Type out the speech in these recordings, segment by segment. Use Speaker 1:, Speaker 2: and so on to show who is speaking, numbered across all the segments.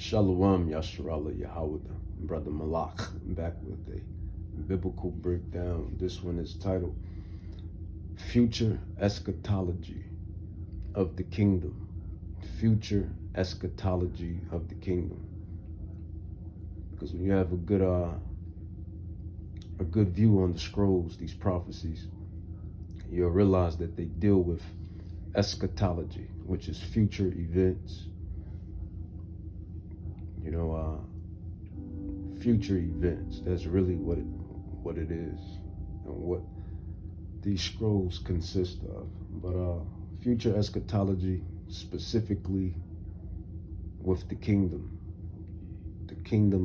Speaker 1: Shalom Yasharallah Yahawahsha, Brother Malak, back with a biblical breakdown. This one is titled Future Eschatology of the Kingdom. Future Eschatology of the Kingdom. Because when you have a good view on the scrolls, these prophecies, you'll realize that they deal with eschatology, which is future events. Future events. That's really what it is, and what these scrolls consist of. But future eschatology, specifically with the kingdom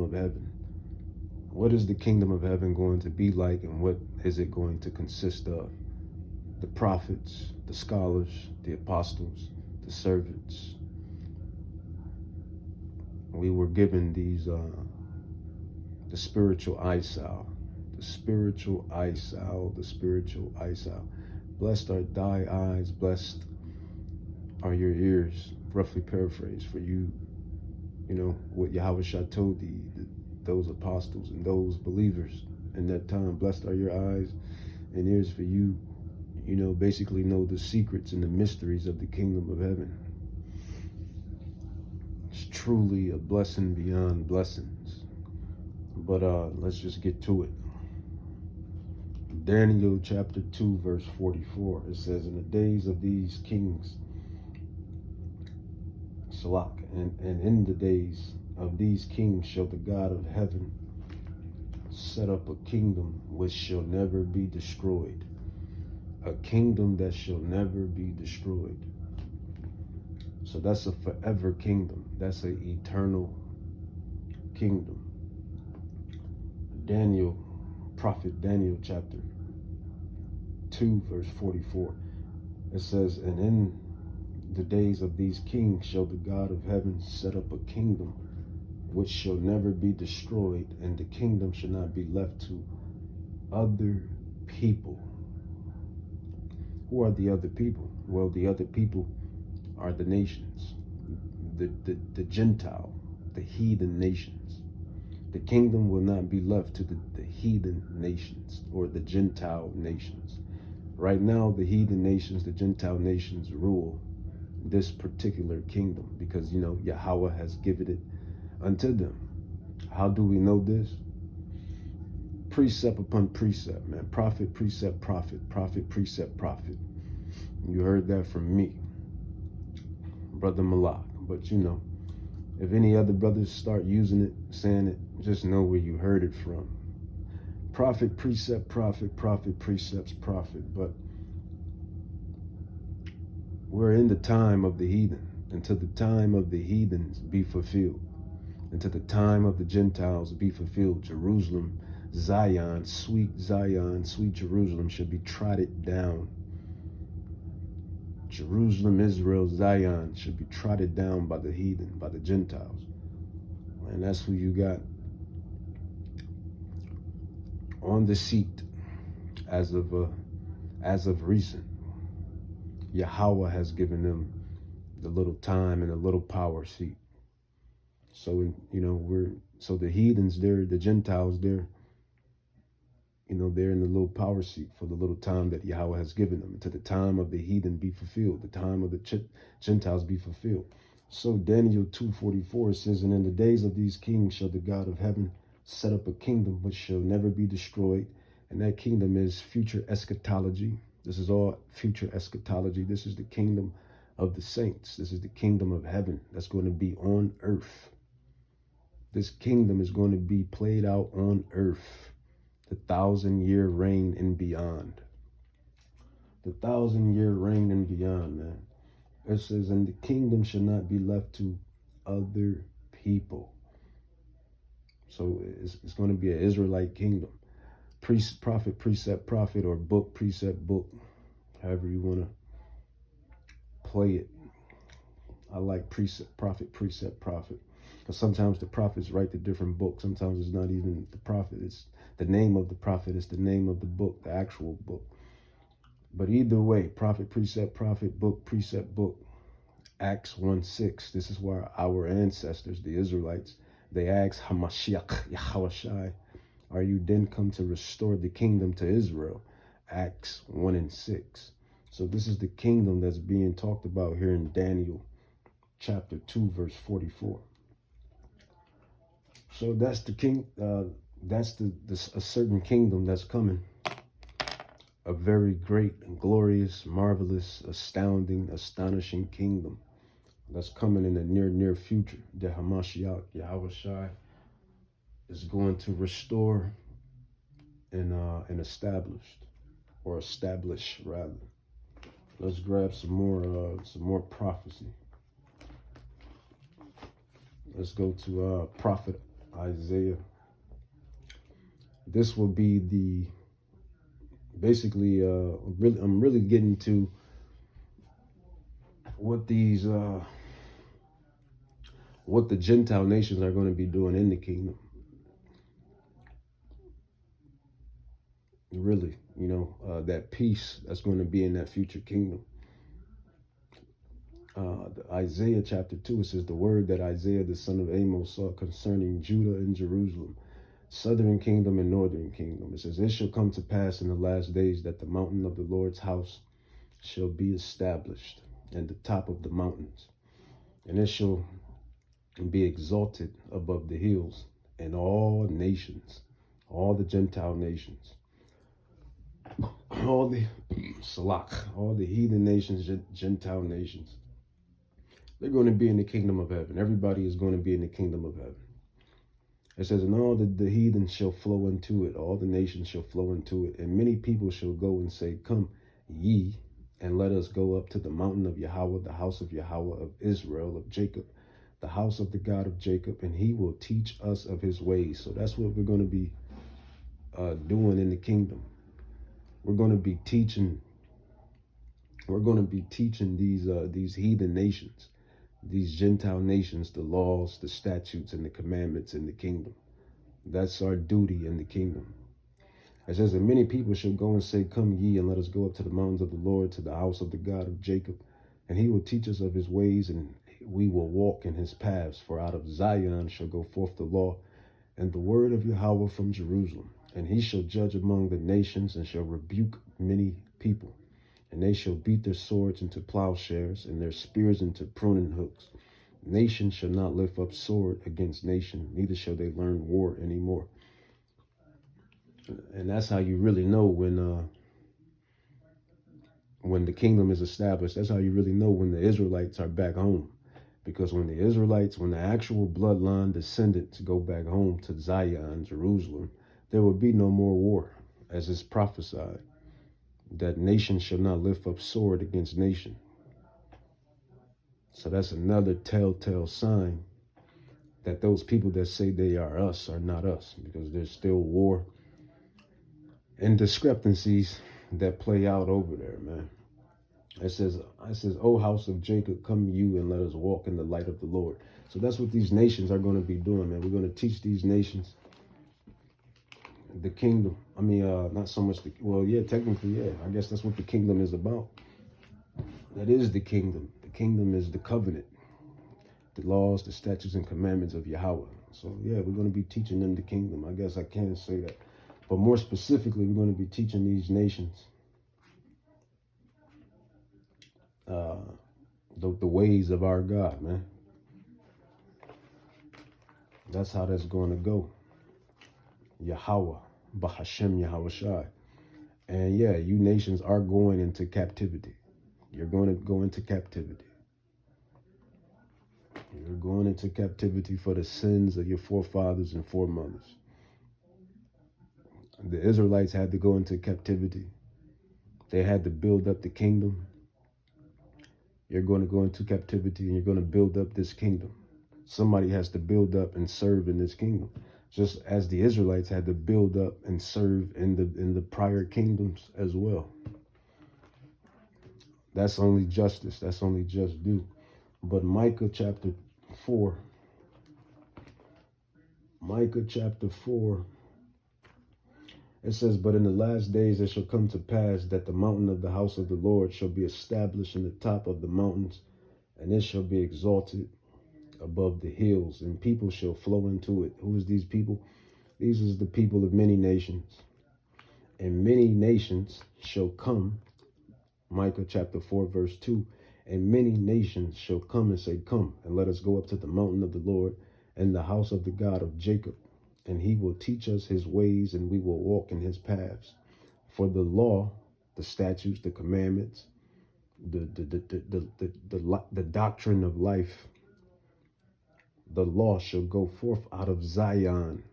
Speaker 1: of heaven. What is the kingdom of heaven going to be like, and what is it going to consist of? The prophets, the scholars, the apostles, the servants. We were given these the spiritual eyesight. Blessed are thy eyes, blessed are your ears. Roughly paraphrase for you, what Yahawahsha told those apostles and those believers in that time. Blessed are your eyes and ears for you, basically know the secrets and the mysteries of the kingdom of heaven. It's truly a blessing beyond blessings. But let's just get to it. Daniel chapter 2, verse 44. It says, in the days of these kings, Salak, and in the days of these kings shall the God of heaven set up a kingdom which shall never be destroyed. A kingdom that shall never be destroyed. So that's a forever kingdom. That's an eternal kingdom. Prophet Daniel chapter 2, verse 44. It says, and in the days of these kings shall the God of heaven set up a kingdom which shall never be destroyed, and the kingdom shall not be left to other people. Who are the other people? Well, the other people are the nations, the Gentile, the heathen nations. The kingdom will not be left to the heathen nations or the Gentile nations. Right now, the heathen nations, the Gentile nations rule this particular kingdom because, Yahweh has given it unto them. How do we know this? Precept upon precept, man. Prophet, precept, prophet. Prophet, precept, prophet. You heard that from me, Brother Malak. But, if any other brothers start using it, saying it, just know where you heard it from. Prophet, precept, prophet, prophet, precepts, prophet. But we're in the time of the heathen, until the time of the heathens be fulfilled, until the time of the Gentiles be fulfilled. Jerusalem, Zion, sweet Jerusalem should be trodden down. Jerusalem, Israel, Zion should be trodden down by the heathen, by the Gentiles. And that's who you got on the seat as of recent. Yahweh has given them the little time and a little power seat. So, so the heathens there, the Gentiles there, they're in the little power seat for the little time that Yahweh has given them, until the time of the heathen be fulfilled, the time of the Gentiles be fulfilled. So Daniel 2:44 says, and in the days of these kings shall the God of heaven set up a kingdom which shall never be destroyed. And that kingdom is future eschatology. This is all future eschatology. This is the kingdom of the saints. This is the kingdom of heaven that's going to be on earth. This kingdom is going to be played out on earth. The 1,000-year reign and beyond. The 1,000-year reign and beyond, man. It says, and the kingdom shall not be left to other people. So it's going to be an Israelite kingdom. Prophet, precept, prophet, or book, precept, book. However you want to play it. I like precept, prophet, precept, prophet. Because sometimes the prophets write the different books. Sometimes it's not even the prophet. It's the name of the prophet. It's the name of the book, the actual book. But either way, prophet, precept, prophet, book, precept, book. Acts 1:6. This is why our ancestors, the Israelites, they asked Hamashiach, Yahawahsha, are you then come to restore the kingdom to Israel? Acts 1:6. So this is the kingdom that's being talked about here in Daniel chapter 2, verse 44. So that's the king, that's a certain kingdom that's coming. A very great and glorious, marvelous, astounding, astonishing kingdom that's coming in the near future. The Hamashiach, Yahawahsha, is going to restore and establish rather. Let's grab some more prophecy. Let's go to prophet Isaiah. This will be the basically I'm really getting to what these what the Gentile nations are going to be doing in the kingdom. Really, that peace that's going to be in that future kingdom. Isaiah chapter 2, it says, the word that Isaiah the son of Amos saw concerning Judah and Jerusalem, southern kingdom and northern kingdom. It says, it shall come to pass in the last days that the mountain of the Lord's house shall be established, and the top of the mountains, and it shall be exalted above the hills, and all nations, all the Gentile nations, all the all the heathen nations, Gentile nations, they're going to be in the kingdom of heaven. Everybody is going to be in the kingdom of heaven. It says, and all the heathen shall flow into it, all the nations shall flow into it, and many people shall go and say, come ye, and let us go up to the mountain of Yahweh, the house of Yahweh of Israel, of Jacob, the house of the God of Jacob, and he will teach us of his ways. So that's what we're going to be doing in the kingdom. We're going to be teaching. We're going to be teaching these heathen nations, these Gentile nations, the laws, the statutes, and the commandments in the kingdom. That's our duty in the kingdom. It says, and many people shall go and say, come ye, and let us go up to the mountains of the Lord, to the house of the God of Jacob, and he will teach us of his ways, and we will walk in his paths. For out of Zion shall go forth the law and the word of Yahweh from Jerusalem. And he shall judge among the nations, and shall rebuke many people. And they shall beat their swords into plowshares, and their spears into pruning hooks. Nation shall not lift up sword against nation, neither shall they learn war anymore. And that's how you really know when the kingdom is established. That's how you really know when the Israelites are back home. Because when the actual bloodline descendants go back home to Zion, Jerusalem, there will be no more war, as is prophesied, that nation shall not lift up sword against nation. So that's another telltale sign that those people that say they are us are not us, because there's still war and discrepancies that play out over there, man. It says, O house of Jacob, come you and let us walk in the light of the Lord. So that's what these nations are going to be doing, man. We're going to teach these nations the kingdom. I mean, not so much technically, yeah. I guess that's what the kingdom is about. That is the kingdom. The kingdom is the covenant, the laws, the statutes, and commandments of Yahweh. So, yeah, we're going to be teaching them the kingdom. I guess I can say that. But more specifically, we're going to be teaching these nations the ways of our God, man. That's how that's going to go. Yahweh, Bahashem Yahawahsha. And yeah, you nations are going into captivity. You're going to go into captivity. You're going into captivity for the sins of your forefathers and foremothers. The Israelites had to go into captivity. They had to build up the kingdom. You're going to go into captivity, and you're going to build up this kingdom. Somebody has to build up and serve in this kingdom, just as the Israelites had to build up and serve in the prior kingdoms as well. That's only justice. That's only just due. But Micah chapter 4, it says, but in the last days it shall come to pass that the mountain of the house of the Lord shall be established in the top of the mountains, and it shall be exalted above the hills, and people shall flow into it. Who is these people? These is the people of many nations. And many nations shall come, Micah chapter 4, verse 2, and many nations shall come and say, come, and let us go up to the mountain of the Lord and the house of the God of Jacob, and he will teach us his ways, and we will walk in his paths. For the law, the statutes, the commandments, the doctrine of life, the law shall go forth out of Zion,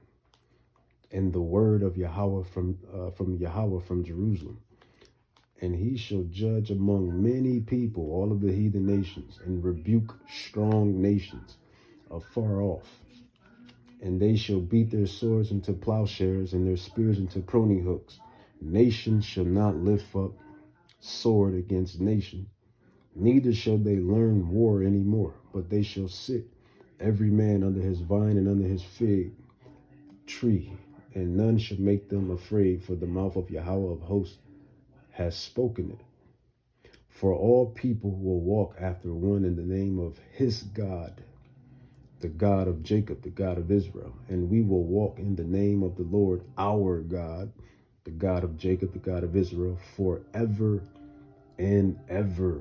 Speaker 1: and the word of Yahweh from Yahweh from Jerusalem. And he shall judge among many people, all of the heathen nations, and rebuke strong nations afar off. And they shall beat their swords into plowshares and their spears into pruning hooks. Nation shall not lift up sword against nation, neither shall they learn war any more, but they shall sit, every man under his vine and under his fig tree, and none shall make them afraid, for the mouth of Yahweh of hosts has spoken it. For all people will walk after one in the name of his God, the God of Jacob, the God of Israel. And we will walk in the name of the Lord our God, the God of Jacob, the God of Israel, forever and ever.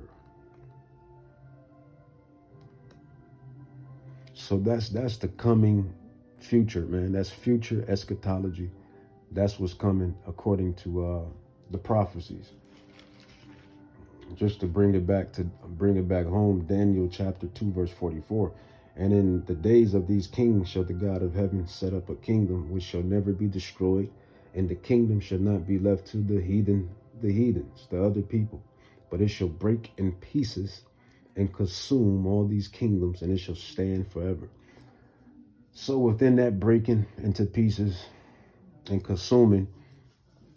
Speaker 1: So that's the coming future, man. That's future eschatology. That's what's coming according to the prophecies. Just to bring it back home, Daniel chapter 2, verse 44. And in the days of these kings shall the God of heaven set up a kingdom which shall never be destroyed, and the kingdom shall not be left to the heathens, the other people, but it shall break in pieces and consume all these kingdoms, and it shall stand forever. So within that breaking into pieces and consuming,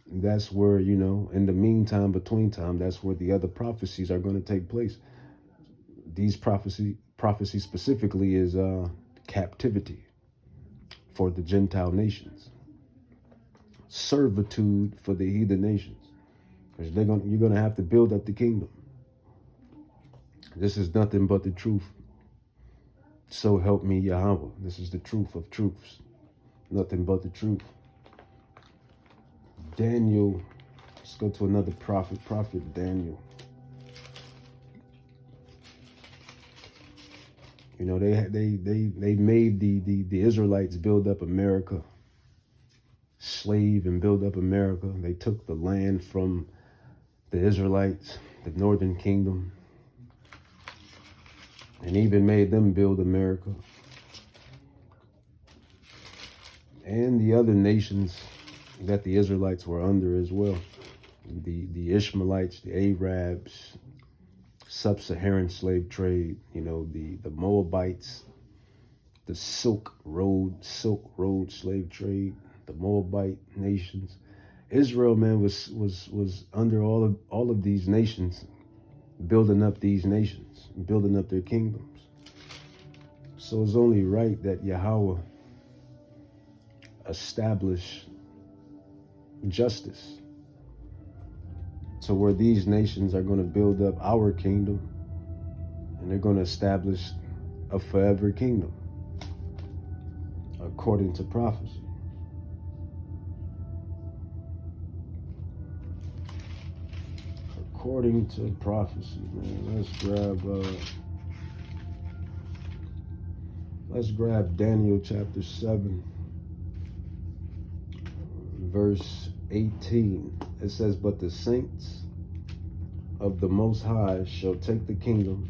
Speaker 1: that's where, in the meantime, between time, that's where the other prophecies are going to take place. These prophecy specifically is captivity for the Gentile nations, servitude for the heathen nations, because you're going to have to build up the kingdom. This is nothing but the truth. So help me Yahweh. This is the truth of truths. Nothing but the truth. Daniel, let's go to another prophet Daniel. They made the Israelites build up America, slave and build up America. They took the land from the Israelites, the northern kingdom, and even made them build America. And the other nations that the Israelites were under as well. The Ishmaelites, the Arabs, sub-Saharan slave trade, the Moabites, the Silk Road slave trade, the Moabite nations. Israel, man, was under all of these nations, building up these nations, building up their kingdoms. So it's only right that Yahweh establish justice, so where these nations are going to build up our kingdom, and they're going to establish a forever kingdom according to prophecy. According to prophecy, man. Let's grab Daniel chapter 7, verse 18. It says, but the saints of the Most High shall take the kingdom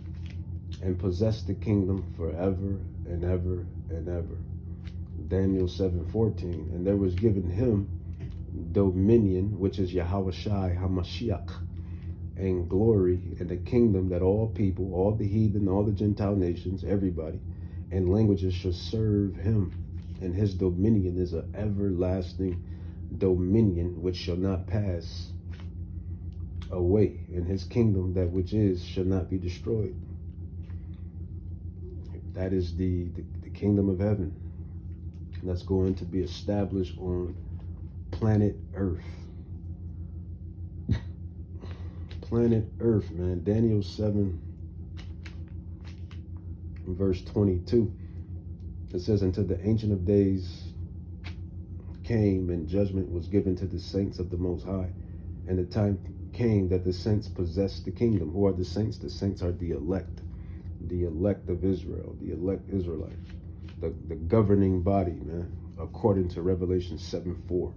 Speaker 1: and possess the kingdom forever and ever and ever. Daniel 7:14. And there was given him dominion, which is Yahawahsha HaMashiach, and glory, and a kingdom that all people, all the heathen, all the Gentile nations, everybody, and languages shall serve him. And his dominion is an everlasting dominion which shall not pass away, and his kingdom, that which is, shall not be destroyed. That is the kingdom of heaven that's going to be established on planet Earth. Planet Earth, man. Daniel 7, verse 22. It says, until the Ancient of Days came and judgment was given to the saints of the Most High. And the time came that the saints possessed the kingdom. Who are the saints? The saints are the elect of Israel, the elect Israelites, the governing body, man, according to Revelation 7:4.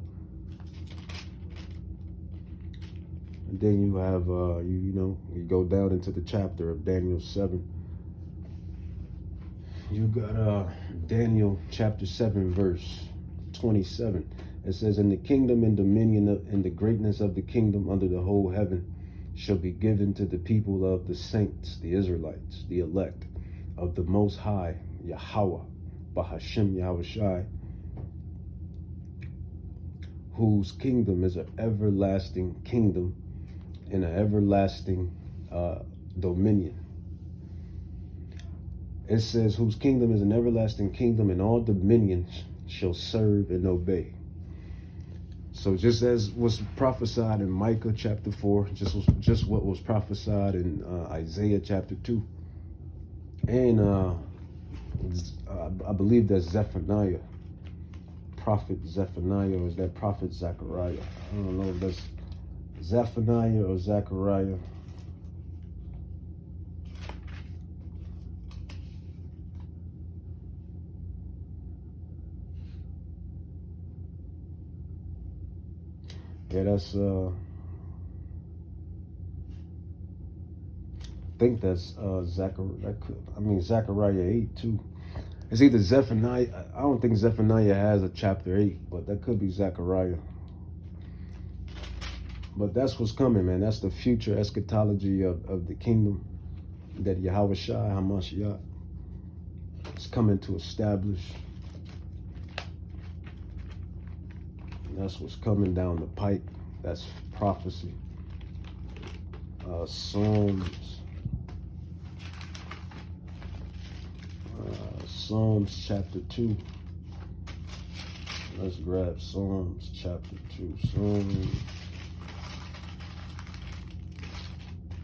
Speaker 1: And then you have, you go down into the chapter of Daniel 7. You got Daniel chapter 7, verse 27. It says, and the kingdom and dominion and the greatness of the kingdom under the whole heaven shall be given to the people of the saints, the Israelites, the elect of the Most High, Yahawah, Bahashem Yahawahsha, whose kingdom is an everlasting kingdom and an everlasting dominion. It says, whose kingdom is an everlasting kingdom, and all dominions shall serve and obey. So just as was prophesied in Micah chapter 4, just what was prophesied in Isaiah chapter 2. And I believe that's Zephaniah. Prophet Zephaniah, or is that Prophet Zechariah? I don't know if that's Zephaniah or Zechariah. Yeah, that's I think that's Zechariah 8 too. It's either Zephaniah. I don't think Zephaniah has a chapter 8, but that could be Zechariah. But that's what's coming, man. That's the future eschatology of the kingdom that Yahawahsha Hamashiach is coming to establish. That's what's coming down the pipe. That's prophecy. Psalms chapter 2. Let's grab Psalms chapter 2.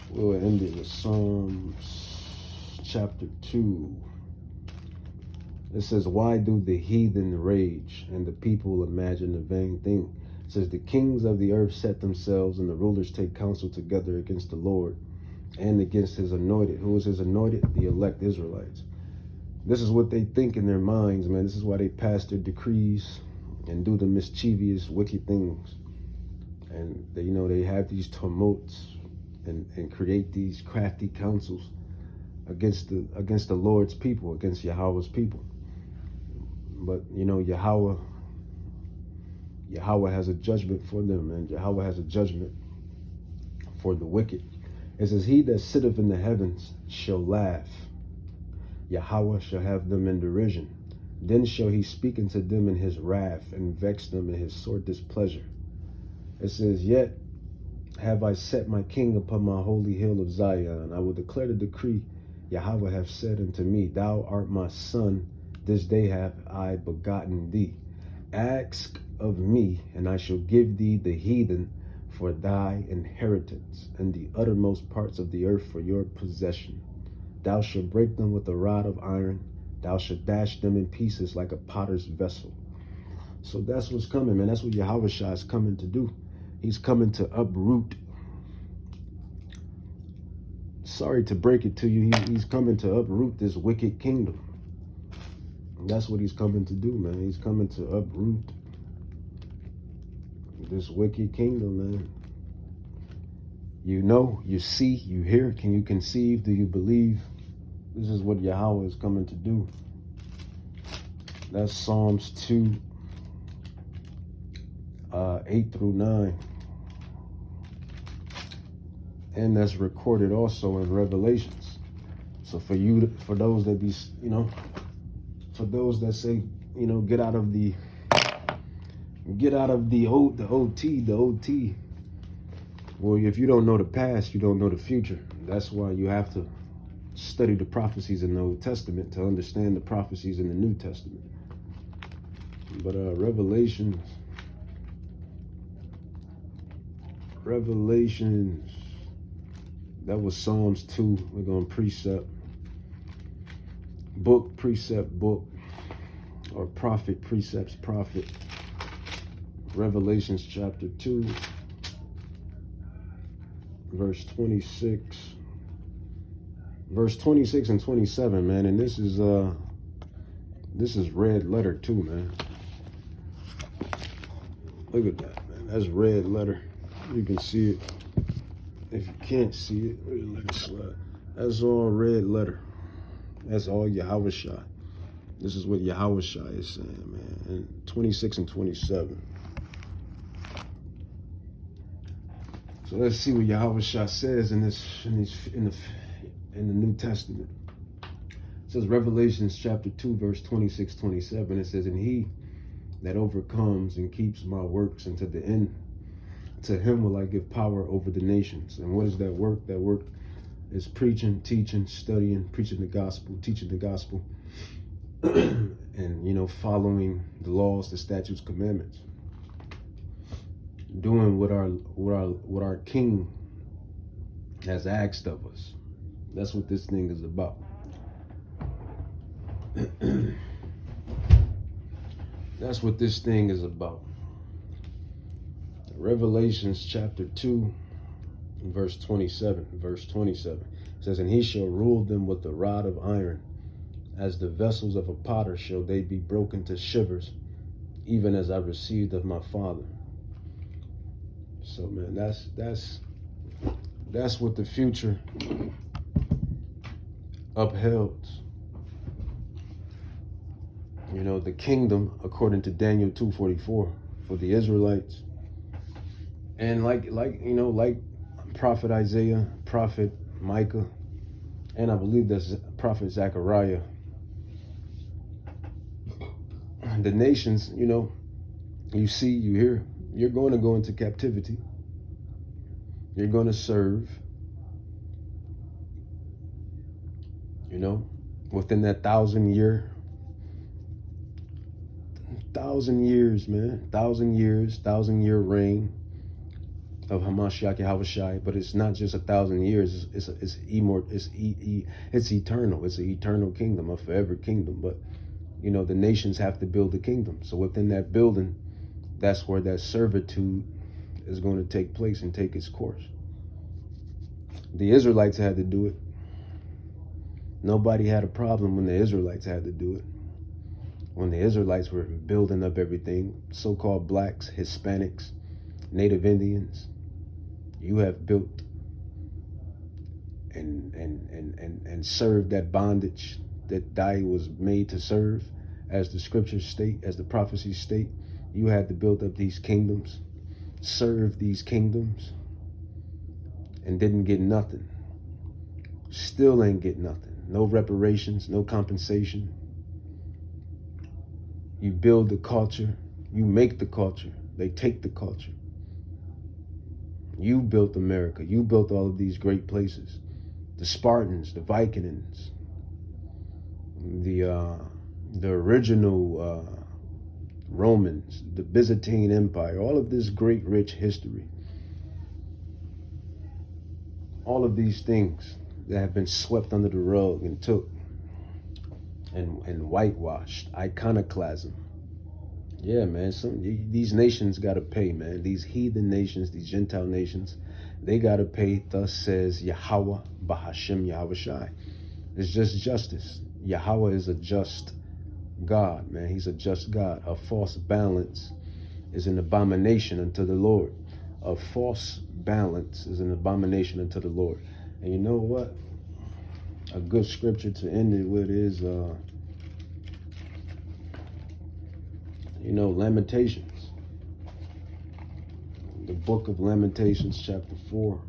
Speaker 1: We'll end it with Psalms chapter 2. It says, why do the heathen rage and the people imagine a vain thing? It says, the kings of the earth set themselves and the rulers take counsel together against the Lord and against his anointed. Who is his anointed? The elect Israelites. This is what they think in their minds, man. This is why they pass their decrees and do the mischievous, wicked things. And they have these tumults and create these crafty counsels against the Lord's people, against Yahweh's people. But Yahweh has a judgment for them, and Yahweh has a judgment for the wicked. It says, he that sitteth in the heavens shall laugh. Yahweh shall have them in derision. Then shall he speak unto them in his wrath, and vex them in his sore displeasure. It says, yet have I set my king upon my holy hill of Zion. I will declare the decree. Yahweh hath said unto me, thou art my son, this day have I begotten thee. Ask of me, and I shall give thee the heathen for thy inheritance, and the uttermost parts of the earth for your possession. Thou shalt break them with a rod of iron. Thou shalt dash them in pieces like a potter's vessel. So that's what's coming, man. That's what Yahawahsha is coming to do. He's coming to uproot. Sorry to break it to you. He's coming to uproot this wicked kingdom. And that's what he's coming to do, man. He's coming to uproot this wicked kingdom, man. You know, you see, you hear. Can you conceive? Do you believe? This is what Yahweh is coming to do. That's Psalms 2, 8 through 9. And that's recorded also in Revelations. So for those that be, for those that say, get out of the OT. Well, if you don't know the past, you don't know the future. That's why you have to study the prophecies in the Old Testament to understand the prophecies in the New Testament. But Revelations, that was Psalms 2. We're going to precept. book, precept, book, or prophet, precepts, prophet. Revelations chapter 2, verse 26. Verse 26 and 27, man. And this is red letter too, man. Look at that, man. That's red letter. You can see it. If you can't see it, let it slide. That's all red letter. That's all Yahawahsha. This is what Yahawahsha is saying, man. And 26 and 27. So let's see what Yahawahsha says in the New Testament. It says Revelations chapter 2, verse 26, 27. It says, and he that overcomes and keeps my works unto the end, to him will I give power over the nations. And what is that work? That work is preaching, teaching, studying, preaching the gospel, teaching the gospel, and, you know, following the laws, the statutes, commandments. Doing what our King has asked of us. That's what this thing is about. That's what this thing is about. Revelations chapter 2, verse 27. Verse 27 says, and he shall rule them with a rod of iron, as the vessels of a potter shall they be broken to shivers, even as I received of my Father. So, man, that's what the future upholds. You know, the kingdom, according to Daniel 2:44, for the Israelites. And like Prophet Isaiah, Prophet Micah, and I believe that's Prophet Zechariah. The nations, you know, you see, you hear, you're going to go into captivity. You're going to serve, you know, within that 1,000 years, man, 1,000 year reign of Hamashiach Yahawahsha. But it's not just 1,000 years. It's eternal. It's an eternal kingdom, a forever kingdom. But, you know, the nations have to build a kingdom. So within that building, that's where that servitude is going to take place and take its course. The Israelites had to do it. Nobody had a problem when the Israelites had to do it. When the Israelites were building up everything, so-called blacks, Hispanics, Native Indians, you have built and served that bondage that Dai was made to serve, as the scriptures state, as the prophecies state. You had to build up these kingdoms, serve these kingdoms, and didn't get nothing. Still ain't get nothing. No reparations, no compensation. You build the culture, you make the culture, they take the culture. You built America, you built all of these great places. The Spartans, the Vikings, the original Romans, the Byzantine Empire, all of this great rich history. All of these things that have been swept under the rug and took and whitewashed, iconoclasm. Yeah, man, these nations got to pay, man. These heathen nations, these Gentile nations, they got to pay. Thus says Yahawah, Bahashem Yahawahsha. It's just justice. Yahweh is a just God, man. He's a just God. A false balance is an abomination unto the Lord. A false balance is an abomination unto the Lord. And you know what? A good scripture to end it with is, Lamentations. The book of Lamentations, chapter 4.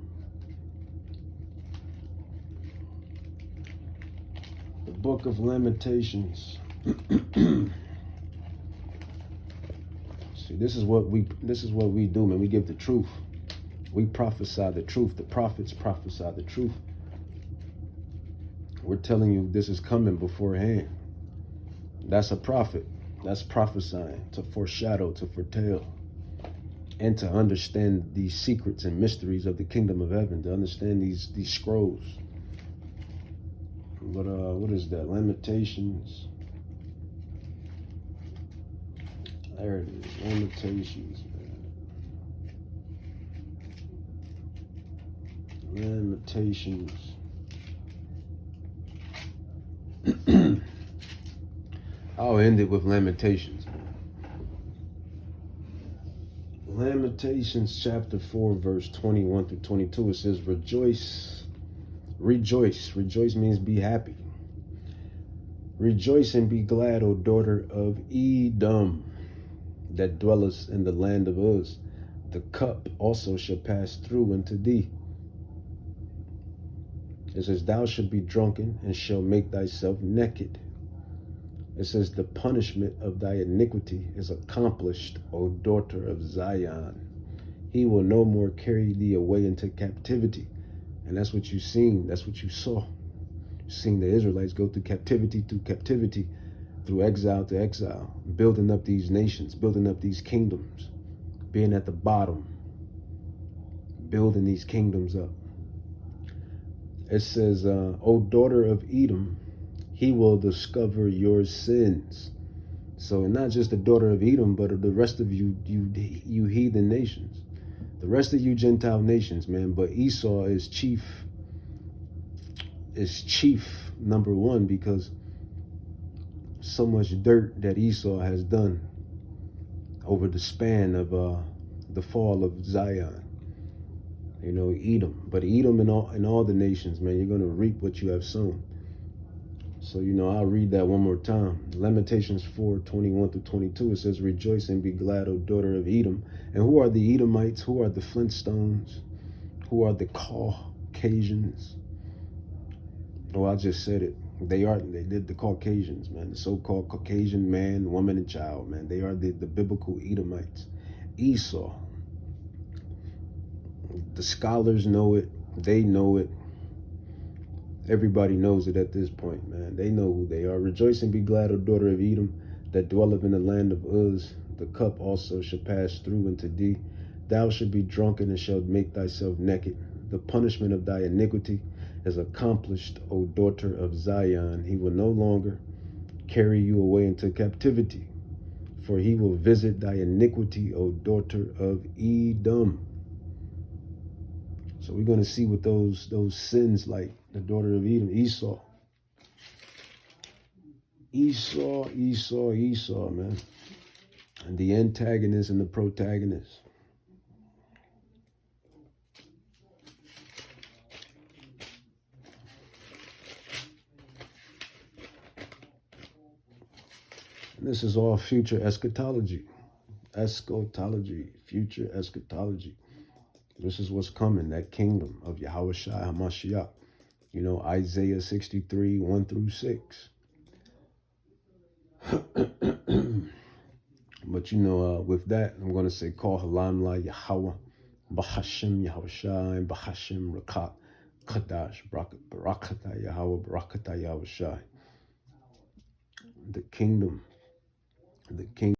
Speaker 1: The book of Lamentations. See, this is what we do, man. We give the truth. We prophesy the truth. The prophets prophesy the truth. We're telling you this is coming beforehand. That's a prophet. That's prophesying, to foreshadow, to foretell, and to understand these secrets and mysteries of the kingdom of heaven, to understand these scrolls. But what is that? Lamentations. There it is. Lamentations, man. Lamentations. I'll end it with Lamentations. Lamentations chapter 4, verse 21 through 22. It says, rejoice, rejoice. Rejoice means be happy. Rejoice and be glad, O daughter of Edom, that dwellest in the land of Uz. The cup also shall pass through unto thee. It says, thou shalt be drunken and shalt make thyself naked. It says, the punishment of thy iniquity is accomplished, O daughter of Zion. He will no more carry thee away into captivity. And that's what you've seen. That's what you saw. You've seen the Israelites go through captivity, through exile to exile, building up these nations, building up these kingdoms, being at the bottom, building these kingdoms up. It says, O daughter of Edom, he will discover your sins. So not just the daughter of Edom, but of the rest of you heathen nations, the rest of you Gentile nations, man. But Esau is chief number one, because so much dirt that Esau has done over the span of the fall of Zion. You know, Edom. But Edom and all the nations, man, you're going to reap what you have sown. So, you know, I'll read that one more time. Lamentations 4, 21 through 22. It says, rejoice and be glad, O daughter of Edom. And who are the Edomites? Who are the Flintstones? Who are the Caucasians? Oh, I just said it. They did the Caucasians, man. The so-called Caucasian man, woman, and child, man. They are the biblical Edomites. Esau. The scholars know it. They know it. Everybody knows it at this point, man. They know who they are. Rejoice and be glad, O daughter of Edom, that dwelleth in the land of Uz. The cup also shall pass through unto thee. Thou shalt be drunken and shalt make thyself naked. The punishment of thy iniquity is accomplished, O daughter of Zion. He will no longer carry you away into captivity, for he will visit thy iniquity, O daughter of Edom. So we're going to see what those sins like the daughter of Edom, Esau, man. And the antagonist and the protagonist. And this is all future eschatology. Future eschatology. This is what's coming, that kingdom of Yahawahsha HaMashiach. You know, Isaiah 63, 1 through 6. But, you know, with that, I'm going to say, call Halam La Yahawah, Bahashim Yahawahsha, and Bahashim Rakat, Kadash, Barakata Yahawah, Barakata Yahawahsha. The kingdom.